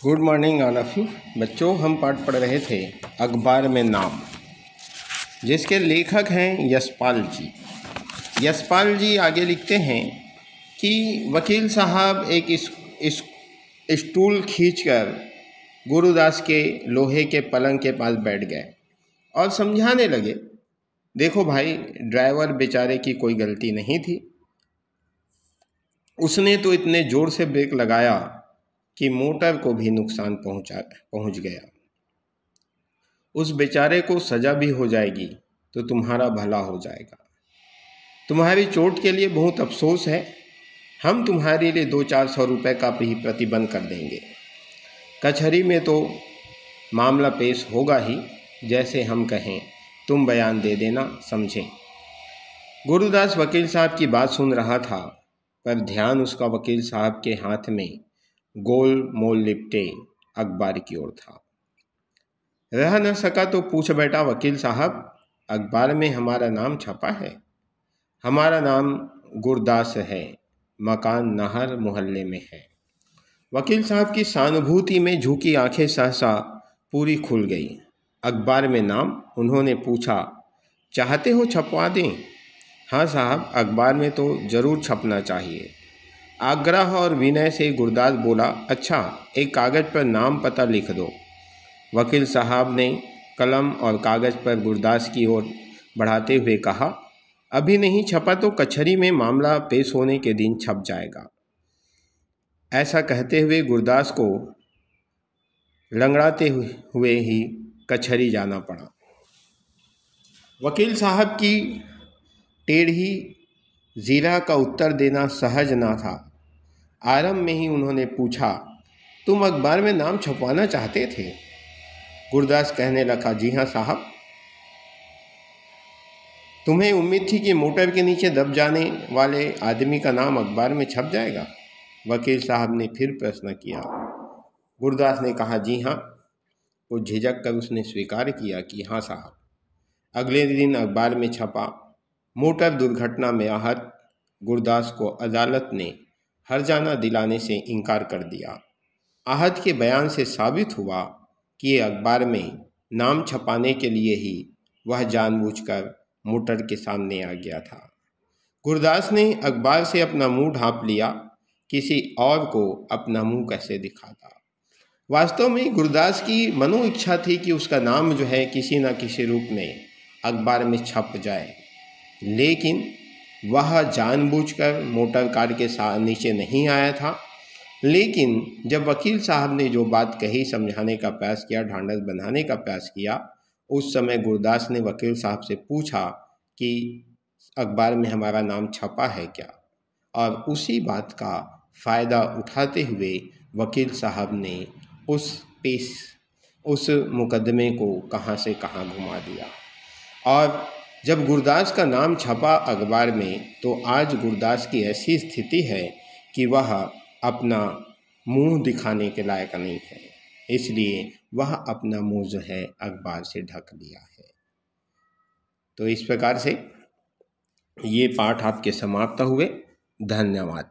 Good morning all of you. बच्चों, हम पाठ पढ़ रहे थे अखबार में नाम, जिसके लेखक हैं यशपाल जी। यशपाल जी आगे लिखते हैं कि वकील साहब एक स्टूल खींचकर गुरुदास के लोहे के पलंग के पास बैठ गए और समझाने लगे, देखो भाई, ड्राइवर बेचारे की कोई गलती नहीं थी। उसने तो इतने ज़ोर से ब्रेक लगाया कि मोटर को भी नुकसान पहुंच गया। उस बेचारे को सज़ा भी हो जाएगी तो तुम्हारा भला हो जाएगा। तुम्हारी चोट के लिए बहुत अफसोस है। हम तुम्हारे लिए 200-400 रुपये का भी प्रतिबंध कर देंगे। कचहरी में तो मामला पेश होगा ही, जैसे हम कहें तुम बयान दे देना, समझे। गुरुदास वकील साहब की बात सुन रहा था, पर ध्यान उसका वकील साहब के हाथ में गोल मोल लिपटे अखबार की ओर था। रह न सका तो पूछ बैठा, वकील साहब, अखबार में हमारा नाम छपा है? हमारा नाम गुरदास है, मकान नाहर मोहल्ले में है। वकील साहब की सहानुभूति में झुकी आंखें सहसा पूरी खुल गई। अखबार में नाम? उन्होंने पूछा। चाहते हो छपवा दें? हाँ साहब, अखबार में तो ज़रूर छपना चाहिए। आग्रह और विनय से गुरदास बोला, अच्छा, एक कागज़ पर नाम पता लिख दो। वकील साहब ने कलम और कागज़ पर गुरदास की ओर बढ़ाते हुए कहा, अभी नहीं छपा तो कचहरी में मामला पेश होने के दिन छप जाएगा। ऐसा कहते हुए गुरदास को लंगड़ाते हुए ही कचहरी जाना पड़ा। वकील साहब की टेढ़ी जीरा का उत्तर देना सहज ना था। आरंभ में ही उन्होंने पूछा, तुम अखबार में नाम छपवाना चाहते थे? गुरदास कहने लगा, जी हाँ साहब। तुम्हें उम्मीद थी कि मोटर के नीचे दब जाने वाले आदमी का नाम अखबार में छप जाएगा? वकील साहब ने फिर प्रश्न किया। गुरदास ने कहा, जी हाँ। कुछ झिझक कर उसने स्वीकार किया कि हाँ साहब। अगले दिन अखबार में छपा, मोटर दुर्घटना में आहत गुरदास को अदालत ने हर्जाना दिलाने से इनकार कर दिया। आहत के बयान से साबित हुआ कि ये अखबार में नाम छपाने के लिए ही वह जानबूझकर मोटर के सामने आ गया था। गुरदास ने अखबार से अपना मुंह ढांप लिया, किसी और को अपना मुंह कैसे दिखाता। वास्तव में गुरदास की मनो इच्छा थी कि उसका नाम जो है किसी न किसी रूप में अखबार में छप जाए, लेकिन वह जानबूझकर मोटर कार के नीचे नहीं आया था। लेकिन जब वकील साहब ने जो बात कही, समझाने का प्रयास किया, ढांढस बंधाने का प्रयास किया, उस समय गुरदास ने वकील साहब से पूछा कि अखबार में हमारा नाम छपा है क्या? और उसी बात का फ़ायदा उठाते हुए वकील साहब ने उस मुकदमे को कहाँ से कहाँ घुमा दिया। और जब गुरदास का नाम छपा अखबार में, तो आज गुरदास की ऐसी स्थिति है कि वह अपना मुंह दिखाने के लायक नहीं है, इसलिए वह अपना मुंह जो है अखबार से ढक लिया है। तो इस प्रकार से ये पाठ आपके समाप्त हुए। धन्यवाद।